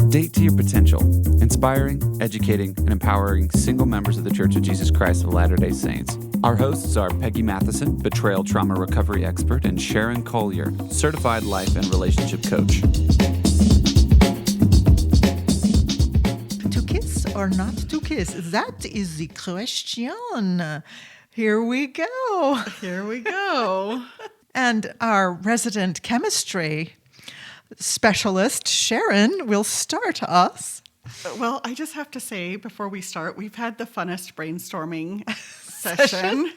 Date to your potential, inspiring, educating, and empowering single members of the Church of Jesus Christ of Latter-day Saints. Our hosts are Peggy Matheson, betrayal trauma recovery expert, and Sharon Collier, certified life and relationship coach. To kiss or not to kiss? That is the question. Here we go. Here we go. And our resident chemistry specialist, Sharon, will start us. Well, I just have to say before we start, we've had the funnest brainstorming session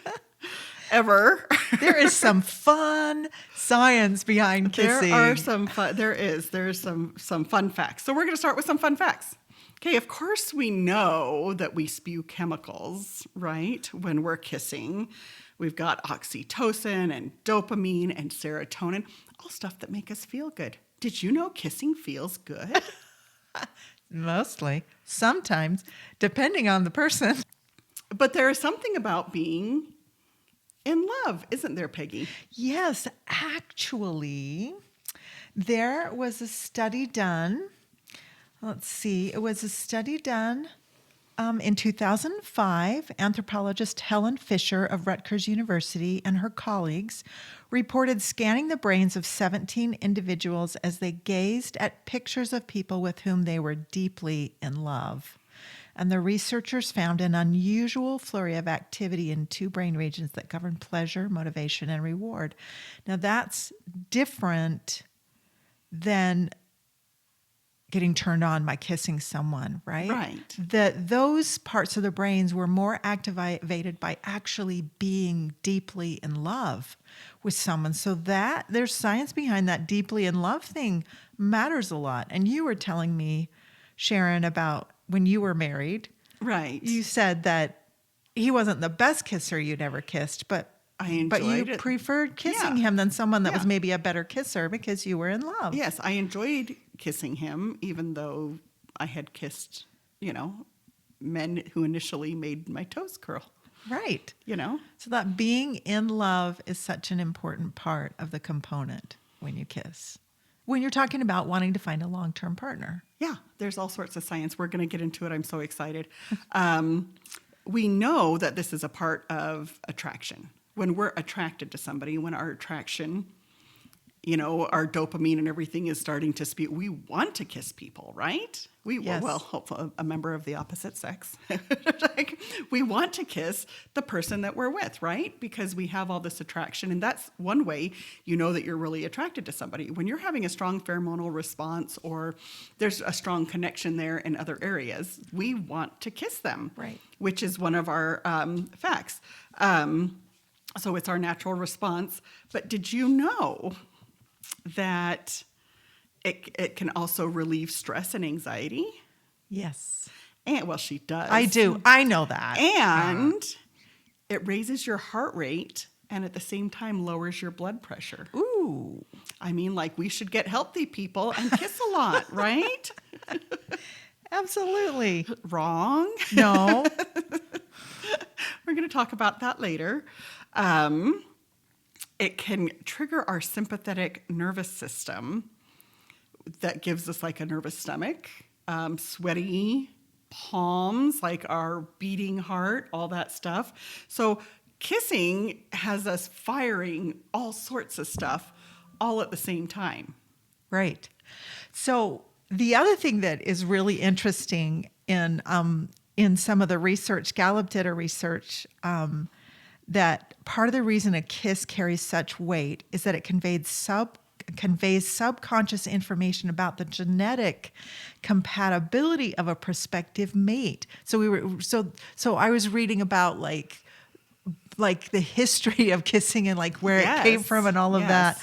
ever. There is some fun science behind kissing. There's some fun facts. So we're going to start with some fun facts. Okay, of course we know that we spew chemicals, right, when we're kissing. We've got oxytocin and dopamine and serotonin, all stuff that make us feel good. Did you know kissing feels good? Mostly. Sometimes, depending on the person. But there is something about being in love, isn't there, Peggy? Yes, actually, there was a study done. Let's see. It was a study done in 2005. Anthropologist Helen Fisher of Rutgers University and her colleagues reported scanning the brains of 17 individuals as they gazed at pictures of people with whom they were deeply in love. And the researchers found an unusual flurry of activity in two brain regions that govern pleasure, motivation, and reward. Now, that's different than getting turned on by kissing someone, right? Right. Those parts of the brains were more activated by actually being deeply in love with someone. So that there's science behind that deeply in love thing matters a lot. And you were telling me, Sharon, about when you were married. Right. You said that he wasn't the best kisser you'd ever kissed, but you preferred kissing him than someone that was maybe a better kisser because you were in love. Yes, I enjoyed kissing him, even though I had kissed, men who initially made my toes curl. Right. So that being in love is such an important part of the component when you kiss. When you're talking about wanting to find a long-term partner. Yeah, there's all sorts of science. We're going to get into it. I'm so excited. We know that this is a part of attraction. When we're attracted to somebody, when our attraction, our dopamine and everything is starting to spew, we want to kiss people, right? Yes. Well, hopefully a member of the opposite sex. We want to kiss the person that we're with, right? Because we have all this attraction. And that's one way you know that you're really attracted to somebody. When you're having a strong pheromonal response or there's a strong connection there in other areas, we want to kiss them, right? Which is one of our facts. So it's our natural response. But did you know that it can also relieve stress and anxiety? Yes. And well, she does. I do. I know that. And it raises your heart rate and at the same time lowers your blood pressure. Ooh. I mean, we should get healthy people and kiss a lot, right? Absolutely. Wrong? No. We're going to talk about that later. It can trigger our sympathetic nervous system that gives us a nervous stomach, sweaty palms, our beating heart, all that stuff. So kissing has us firing all sorts of stuff all at the same time. Right. So the other thing that is really interesting in some of the research, Gallup did a research that part of the reason a kiss carries such weight is that it conveys subconscious information about the genetic compatibility of a prospective mate. So I was reading about the history of kissing and where it came from and all of that.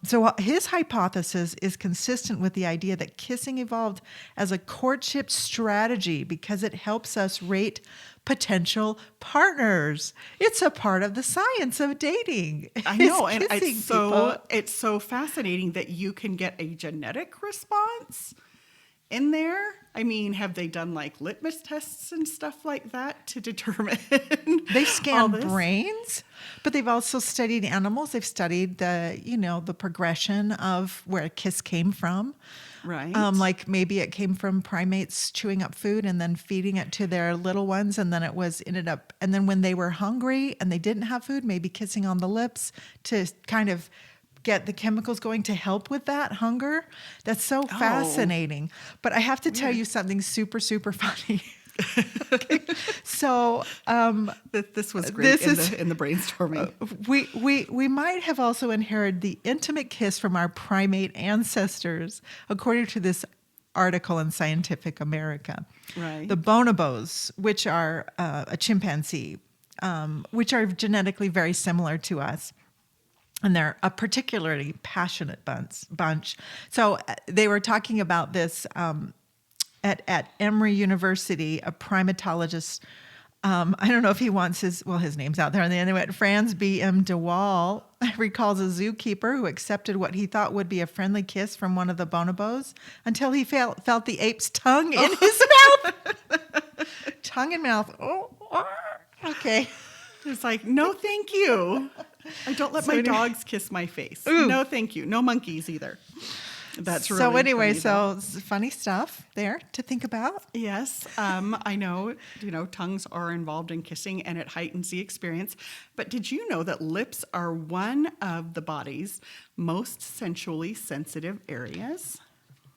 So his hypothesis is consistent with the idea that kissing evolved as a courtship strategy because it helps us rate potential partners. It's a part of the science of dating. I know, and it's so fascinating that you can get a genetic response in there? I mean, have they done like litmus tests and stuff like that to determine? They all scan this? brains, but they've also studied animals. They've studied the progression of where a kiss came from. Right. Like maybe it came from primates chewing up food and then feeding it to their little ones, and then and then when they were hungry and they didn't have food, maybe kissing on the lips to kind of get the chemicals going to help with that hunger. That's so fascinating. But I have to tell you something super, super funny. Okay. So This was great this in the brainstorming. we might have also inherited the intimate kiss from our primate ancestors, according to this article in Scientific America. Right. The bonobos, which are a chimpanzee, which are genetically very similar to us. And they're a particularly passionate bunch. So they were talking about this at Emory University, a primatologist. I don't know if he wants his name's out there on the internet. Franz B.M. de Waal recalls a zookeeper who accepted what he thought would be a friendly kiss from one of the bonobos until he felt the ape's tongue in his mouth. Tongue and mouth. Okay. It's like, no, thank you. I don't let my dogs kiss my face. Ooh. No, thank you. No monkeys either. That's really so anyway. funny, though. So funny stuff there to think about. Yes, I know. Tongues are involved in kissing, and it heightens the experience. But did you know that lips are one of the body's most sensually sensitive areas?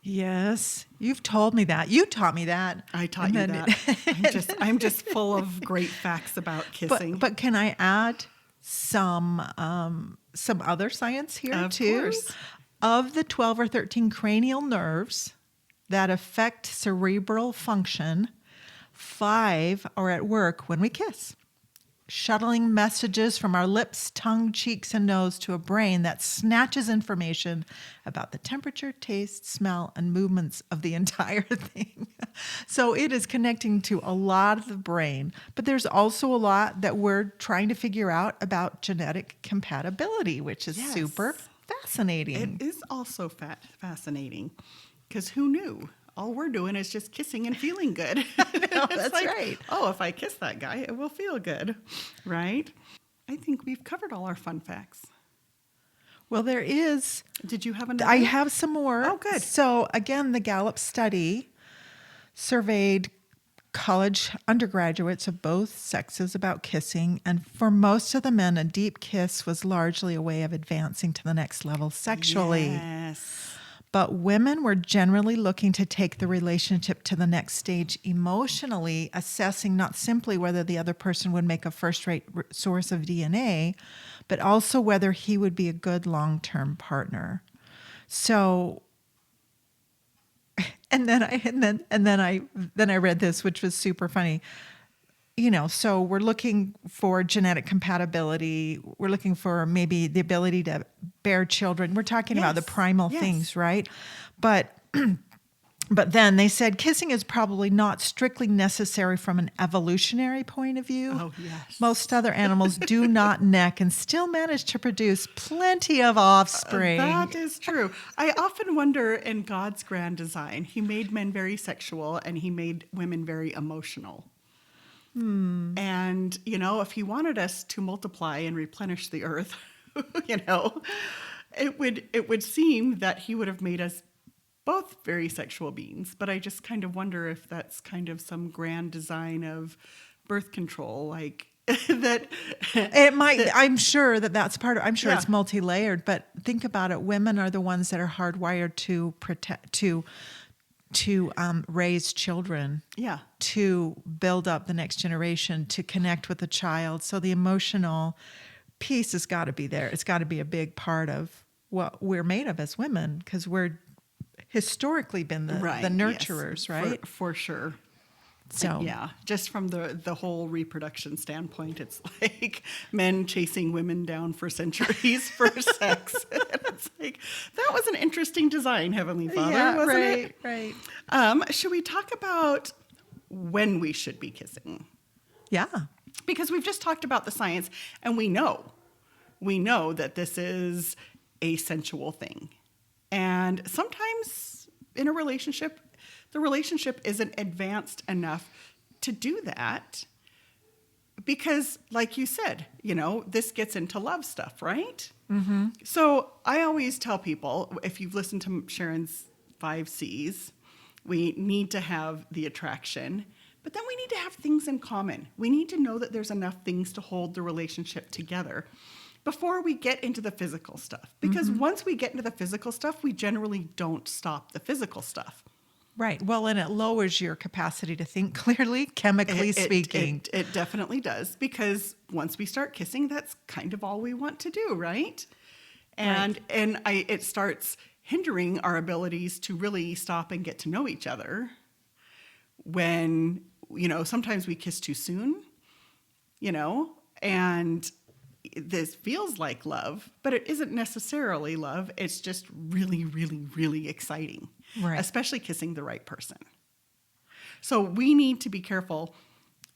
Yes, you've told me that. You taught me that. I taught you that. I'm just full of great facts about kissing. But can I add some other science here Of too? course. Of the 12 or 13 cranial nerves that affect cerebral function, 5 are at work when we kiss, shuttling messages from our lips, tongue, cheeks, and nose to a brain that snatches information about the temperature, taste, smell, and movements of the entire thing. So it is connecting to a lot of the brain, but there's also a lot that we're trying to figure out about genetic compatibility, which is super fascinating. It is also fascinating, because who knew? All we're doing is just kissing and feeling good. No, that's right. Oh, if I kiss that guy, it will feel good, right? I think we've covered all our fun facts. Well, there is. Did you have another? I have some more. Oh, good. So again, the Gallup study surveyed college undergraduates of both sexes about kissing, and for most of the men, a deep kiss was largely a way of advancing to the next level sexually. Yes. But women were generally looking to take the relationship to the next stage emotionally, assessing not simply whether the other person would make a first-rate source of DNA, but also whether he would be a good long-term partner. So, and then I read this, which was super funny. So we're looking for genetic compatibility. We're looking for maybe the ability to bear children. We're talking about the primal things, right? But then they said kissing is probably not strictly necessary from an evolutionary point of view. Oh, yes. Most other animals do not neck and still manage to produce plenty of offspring. That is true. I often wonder, in God's grand design, he made men very sexual and he made women very emotional. And, if he wanted us to multiply and replenish the earth, it would seem that he would have made us both very sexual beings. But I just kind of wonder if that's kind of some grand design of birth control, like that. It might. I'm sure that's part of. I'm sure Yeah. it's multi-layered. But think about it. Women are the ones that are hardwired to protect, to raise children. Yeah. To build up the next generation, to connect with the child. So the emotional piece has got to be there. It's got to be a big part of what we're made of as women, because we're historically been the nurturers, yes, right? For sure. So yeah, just from the whole reproduction standpoint, it's like men chasing women down for centuries for sex. And it's like, that was an interesting design, Heavenly Father, wasn't it? Right. Should we talk about when we should be kissing? Yeah. Because we've just talked about the science, and we know that this is a sensual thing. And sometimes in a relationship, the relationship isn't advanced enough to do that. Because, like you said, this gets into love stuff, right? Mm-hmm. So I always tell people, if you've listened to Sharon's 5 C's, we need to have the attraction, but then we need to have things in common. We need to know that there's enough things to hold the relationship together before we get into the physical stuff. Because once we get into the physical stuff, we generally don't stop the physical stuff. Right. Well, and it lowers your capacity to think clearly, chemically speaking. It definitely does, because once we start kissing, that's kind of all we want to do, right? And it starts hindering our abilities to really stop and get to know each other when, sometimes we kiss too soon, and this feels like love, but it isn't necessarily love. It's just really, really, really exciting, right? Especially kissing the right person. So we need to be careful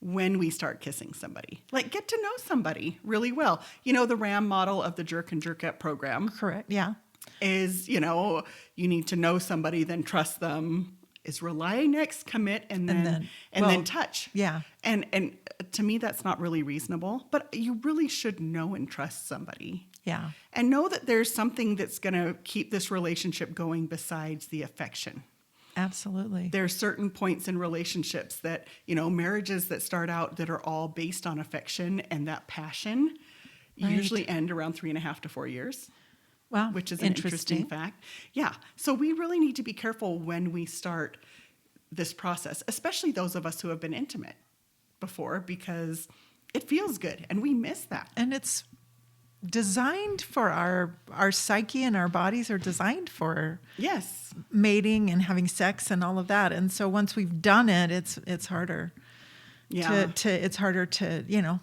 when we start kissing somebody. Like, get to know somebody really well. The RAM model of the Jerk and Jerkette program. Correct. Yeah. Is, you need to know somebody, then trust them. Is rely next, commit, and then touch. Yeah. And to me, that's not really reasonable, but you really should know and trust somebody. Yeah. And know that there's something that's going to keep this relationship going besides the affection. Absolutely. There's certain points in relationships that, marriages that start out that are all based on affection and that passion usually end around 3.5 to 4 years. Wow. Which is an interesting fact. Yeah. So we really need to be careful when we start this process, especially those of us who have been intimate before, because it feels good and we miss that. And it's designed for our psyche, and our bodies are designed for mating and having sex and all of that. And so once we've done it, it's harder. Yeah. It's harder to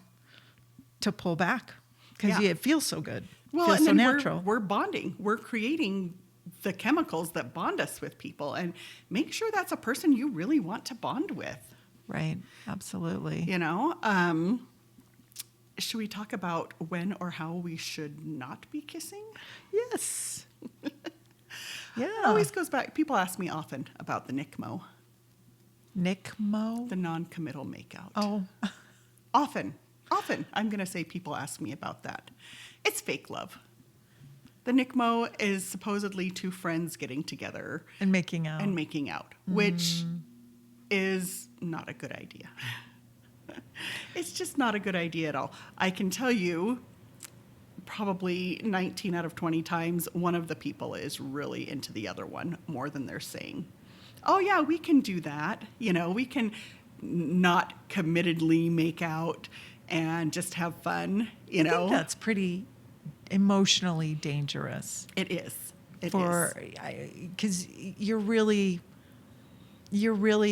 pull back because it feels so good. Well, feels and so then natural. We're bonding. We're creating the chemicals that bond us with people, and make sure that's a person you really want to bond with. Right. Absolutely. Should we talk about when or how we should not be kissing? Yes. Yeah. It always goes back. People ask me often about the NICMO. NICMO? The non-committal makeout. Oh. Often, I'm going to say people ask me about that. It's fake love. The NICMO is supposedly two friends getting together. And making out. Which is not a good idea. It's just not a good idea at all. I can tell you probably 19 out of 20 times, one of the people is really into the other one more than they're saying. Oh, yeah, we can do that. We can not committedly make out and just have fun, I think that's pretty emotionally dangerous. It is. Because you're really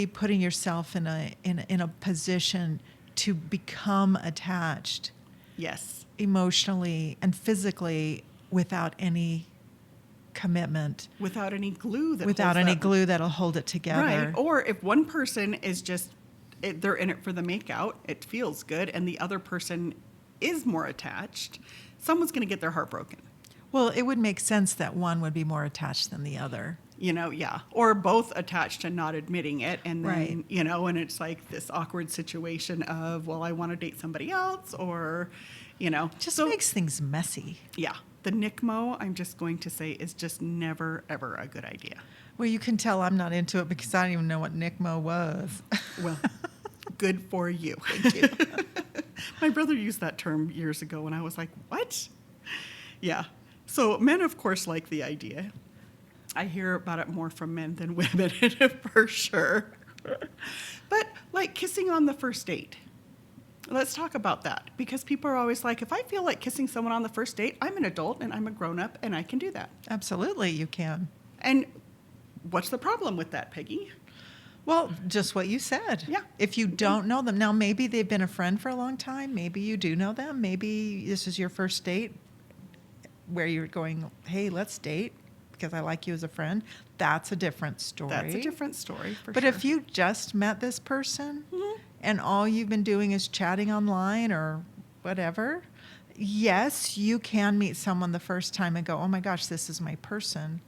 putting yourself in a position to become attached. Yes. Emotionally and physically without any commitment. Without any glue that'll hold it together. Right. Or if one person is just, they're in it for the makeout, it feels good, and the other person is more attached, someone's going to get their heart broken. Well, it would make sense that one would be more attached than the other. Or both attached and not admitting it. And then, right. And it's like this awkward situation of, well, I want to date somebody else, or, Just makes things messy. Yeah. The NICMO, I'm just going to say, is just never, ever a good idea. Well, you can tell I'm not into it because I don't even know what NICMO was. Well, good for you. Thank you. My brother used that term years ago, and I was like, what? Yeah. So men, of course, like the idea. I hear about it more from men than women, for sure. But like kissing on the first date. Let's talk about that, because people are always like, if I feel like kissing someone on the first date, I'm an adult and I'm a grown-up and I can do that. Absolutely, you can. And what's the problem with that, Peggy? Well, just what you said. Yeah. If you don't know them, now maybe they've been a friend for a long time. Maybe you do know them. Maybe this is your first date where you're going, hey, let's date because I like you as a friend. That's a different story. That's a different story, for But sure. if you just met this person and all you've been doing is chatting online or whatever, yes, you can meet someone the first time and go, oh my gosh, this is my person.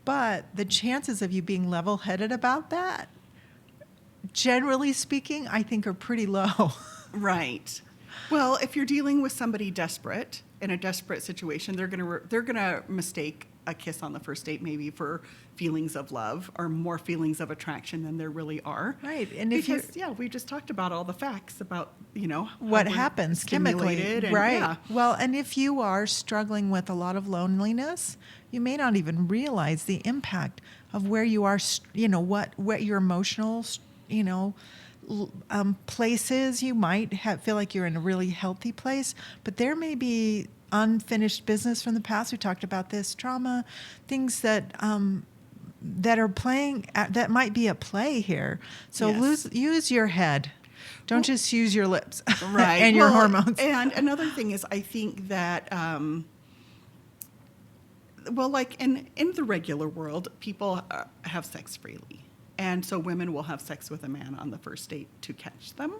But the chances of you being level-headed about that, generally speaking, I think are pretty low. Right. Well, if you're dealing with somebody desperate in a desperate situation, they're gonna mistake a kiss on the first date maybe for feelings of love or more feelings of attraction than there really are. Right. And if you we just talked about all the facts about how what we're happens chemically, stimulated and, right? yeah. Well, and if you are struggling with a lot of loneliness, you may not even realize the impact of where you are. What your emotional, places. You might feel like you're in a really healthy place, but there may be unfinished business from the past. We talked about this trauma, things that are playing that might be at play here. So Yes. use your head. Don't just use your lips, Right. and your hormones. And another thing is, I think that, like in the regular world, people have sex freely. And so women will have sex with a man on the first date to catch them.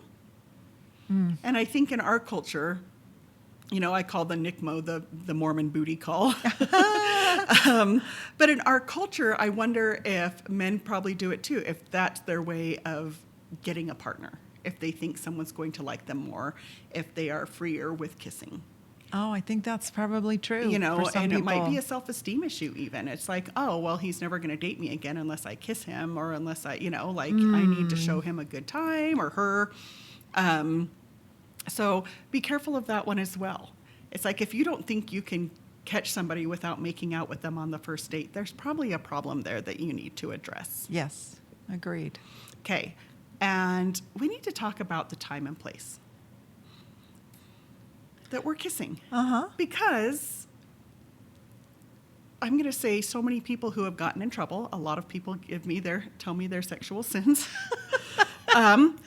And I think in our culture, I call the NICMO the Mormon booty call. But in our culture, I wonder if men probably do it too, if that's their way of getting a partner, if they think someone's going to like them more, if they are freer with kissing. Oh, I think that's probably true. For some And people. it might be a self-esteem issue even. It's like, oh, well, he's never going to date me again unless I kiss him or unless I, I need to show him a good time or her. So be careful of that one as well. It's like if you don't think you can catch somebody without making out with them on the first date, there's probably a problem there that you need to address. Yes, agreed. Okay, and we need to talk about the time and place that we're kissing. Because I'm going to say so many people who have gotten in trouble, a lot of people tell me their sexual sins,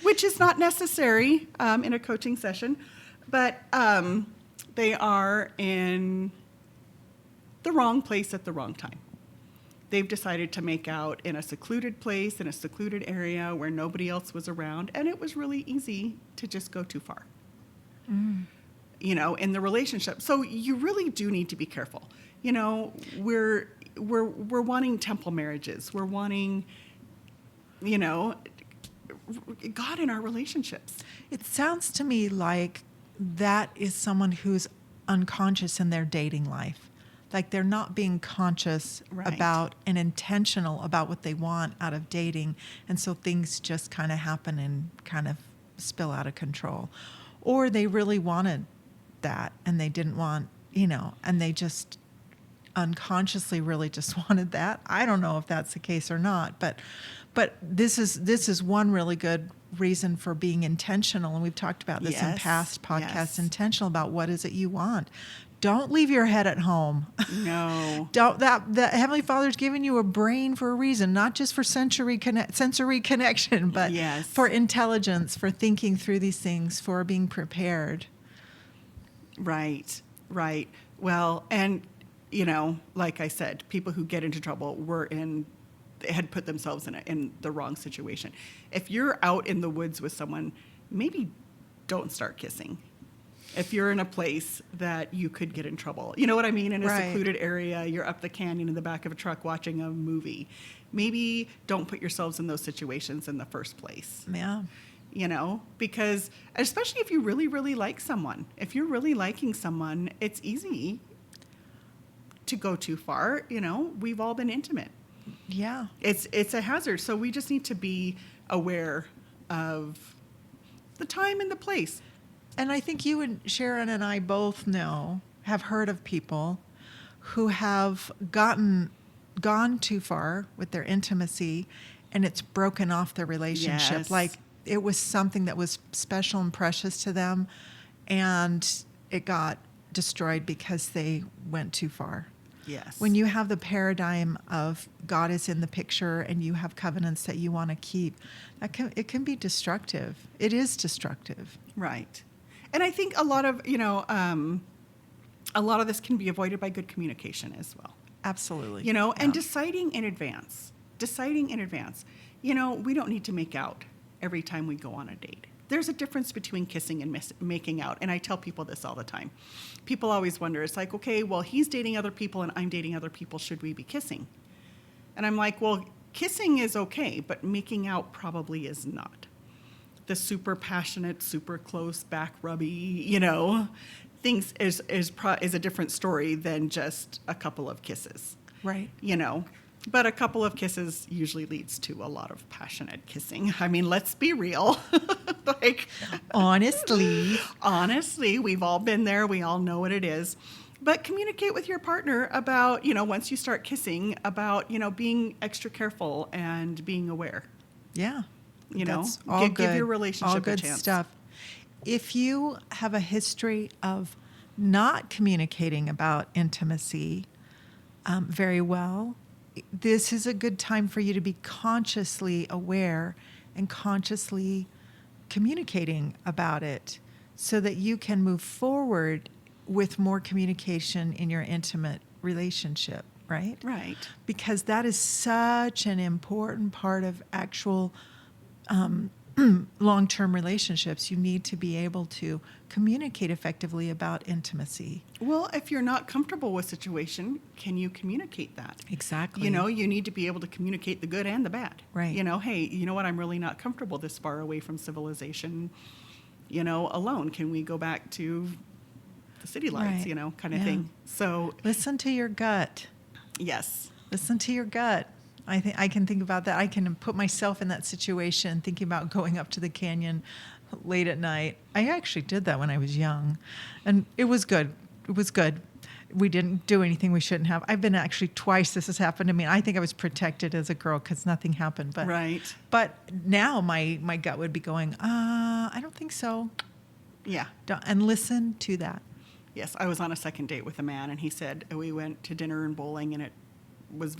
which is not necessary in a coaching session, but they are in the wrong place at the wrong time. They've decided to make out in a secluded place, in a secluded area where nobody else was around, and it was really easy to just go too far. In the relationship. So you really do need to be careful. We're wanting temple marriages. We're wanting, God in our relationships. It sounds to me like that is someone who's unconscious in their dating life. Like they're not being conscious Right. about and intentional about what they want out of dating. And so things just kind of happen and kind of spill out of control. Or they really wanted that and they didn't want, and they just unconsciously really just wanted that. I don't know if that's the case or not, but this is one really good reason for being intentional, and we've talked about this in Yes, past podcasts. yes. Intentional about what is it you want. Don't leave your head at home. No. The Heavenly Father's given you a brain for a reason, not just for sensory connection, but Yes. for intelligence, for thinking through these things, for being prepared. Right. Well, and, like I said, people who get into trouble had put themselves in the wrong situation. If you're out in the woods with someone, maybe don't start kissing. If you're in a place that you could get in trouble, you know what I mean? In a Right. secluded area, you're up the canyon in the back of a truck watching a movie. Maybe don't put yourselves in those situations in the first place. Yeah. Because especially if you really, really like someone, if you're really liking someone, it's easy to go too far. We've all been intimate. Yeah. It's a hazard. So we just need to be aware of the time and the place. And I think you and Sharon and I both have heard of people who have gone too far with their intimacy and it's broken off their relationship. Yes. Like it was something that was special and precious to them and it got destroyed because they went too far. Yes. When you have the paradigm of God is in the picture and you have covenants that you want to keep, it can be destructive. It is destructive. Right. And I think a lot of this can be avoided by good communication as well. Absolutely. And deciding in advance. We don't need to make out every time we go on a date. There's a difference between kissing and making out. And I tell people this all the time. People always wonder, it's like, okay, well, he's dating other people and I'm dating other people. Should we be kissing? And I'm like, well, kissing is okay, but making out probably is not. The super passionate, super close, back rubby, things is a different story than just a couple of kisses. Right. But a couple of kisses usually leads to a lot of passionate kissing. I mean, let's be real. Honestly, we've all been there. We all know what it is. But communicate with your partner about, once you start kissing, about, being extra careful and being aware. yeah. That's all give good. your relationship all good a chance. stuff. If you have a history of not communicating about intimacy very well, this is a good time for you to be consciously aware and consciously communicating about it so that you can move forward with more communication in your intimate relationship, right? Right. Because that is such an important part of actual long-term relationships. You need to be able to communicate effectively about intimacy. Well, if you're not comfortable with a situation, can you communicate that? Exactly. You need to be able to communicate the good and the bad. Right. Hey, you know what? I'm really not comfortable this far away from civilization, alone. Can we go back to the city lights, Right. kind of Yeah. thing. So, Listen to your gut. yes. Listen to your gut. I think I can think about that. I can put myself in that situation, thinking about going up to the canyon late at night. I actually did that when I was young, and it was good. It was good. We didn't do anything we shouldn't have. I've been actually twice this has happened to me. I think I was protected as a girl because nothing happened. But Right. But now my gut would be going, I don't think so. Yeah. And listen to that. Yes. I was on a second date with a man, and he said we went to dinner and bowling, and it was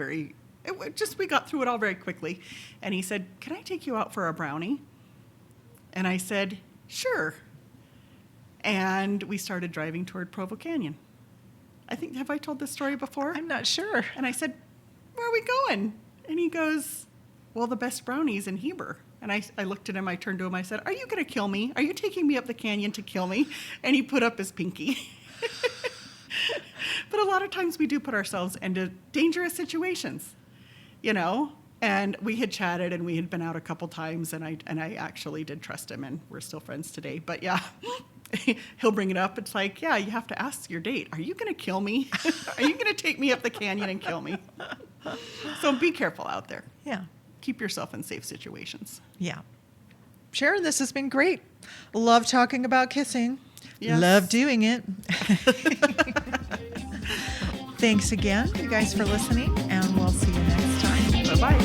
we got through it all very quickly. And he said, "Can I take you out for a brownie?" And I said, "Sure." And we started driving toward Provo Canyon. Have I told this story before? I'm not sure. And I said, "Where are we going?" And he goes, "Well, the best brownies in Heber." And I looked at him, I turned to him, I said, "Are you going to kill me? Are you taking me up the canyon to kill me?" And he put up his pinky. But a lot of times we do put ourselves into dangerous situations, And we had chatted and we had been out a couple times, and I actually did trust him, and we're still friends today. But yeah, he'll bring it up. It's like, yeah, you have to ask your date, "Are you going to kill me? Are you going to take me up the canyon and kill me?" So be careful out there. Yeah. Keep yourself in safe situations. Yeah. Sharon, this has been great. Love talking about kissing. Yes. Love doing it. Thanks again, you guys, for listening, and we'll see you next time. Bye-bye.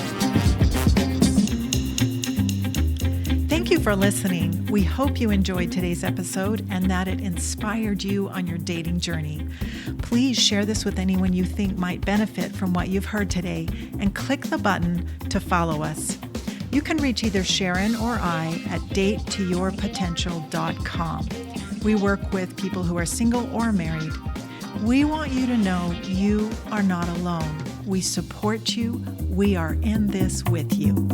Thank you for listening. We hope you enjoyed today's episode and that it inspired you on your dating journey. Please share this with anyone you think might benefit from what you've heard today, and click the button to follow us. You can reach either Sharon or I at datetoyourpotential.com. We work with people who are single or married. We want you to know you are not alone. We support you. We are in this with you.